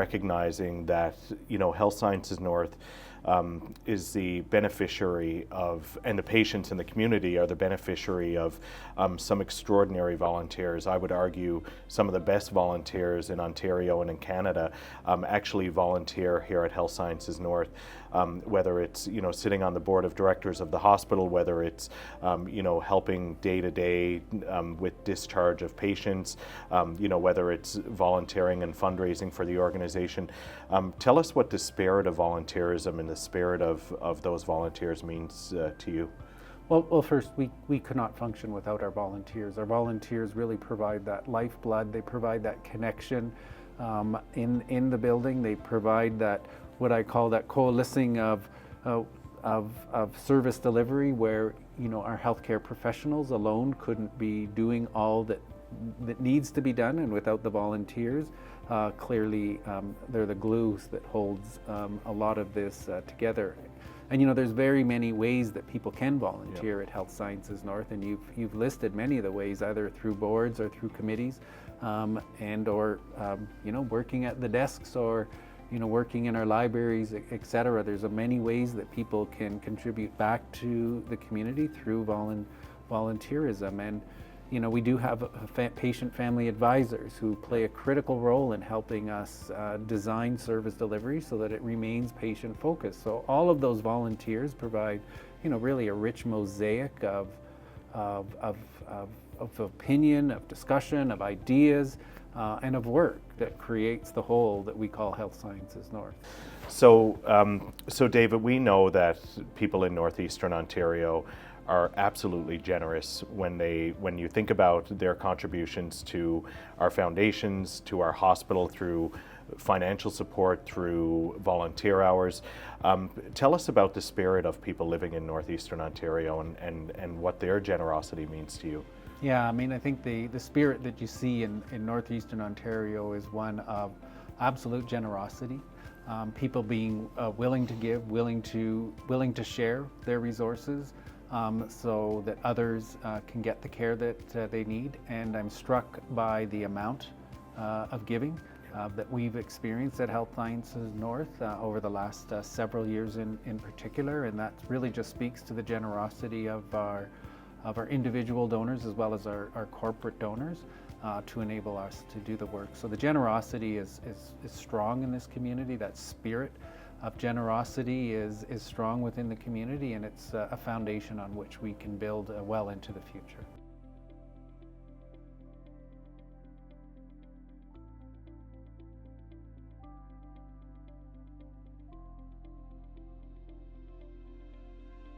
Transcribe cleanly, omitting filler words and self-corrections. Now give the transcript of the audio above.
recognizing that, Health Sciences North is the beneficiary of, and the patients in the community are the beneficiary of some extraordinary volunteers. I would argue some of the best volunteers in Ontario and in Canada actually volunteer here at Health Sciences North, whether it's, sitting on the board of directors of the hospital, whether it's, helping day to day with discharge of patients, whether it's volunteering and fundraising for the organization. Tell us what the spirit of volunteerism and the spirit of those volunteers means to you. Well, first, we could not function without our volunteers. Our volunteers really provide that lifeblood. They provide that connection in the building. They provide that, what I call that coalescing of service delivery, where our healthcare professionals alone couldn't be doing all that needs to be done, and without the volunteers, clearly they're the glue that holds a lot of this together. And there's very many ways that people can volunteer at Health Sciences North, and you've listed many of the ways, either through boards or through committees, and or working at the desks, or working in our libraries, etc. There's many ways that people can contribute back to the community through volunteerism. And we do have patient family advisors who play a critical role in helping us design service delivery so that it remains patient focused. So all of those volunteers provide, really a rich mosaic of opinion, of discussion, of ideas, and of work that creates the whole that we call Health Sciences North. So David, we know that people in Northeastern Ontario are absolutely generous when you think about their contributions to our foundations, to our hospital, through financial support, through volunteer hours. Tell us about the spirit of people living in Northeastern Ontario and what their generosity means to you. Yeah, I think the spirit that you see in Northeastern Ontario is one of absolute generosity. People being willing to give, willing to share their resources, so that others can get the care that they need. And I'm struck by the amount of giving that we've experienced at Health Sciences North over the last several years in particular, and that really just speaks to the generosity of our individual donors as well as our corporate donors to enable us to do the work. So the generosity is strong in this community. That spirit of generosity is strong within the community, and it's a foundation on which we can build well into the future.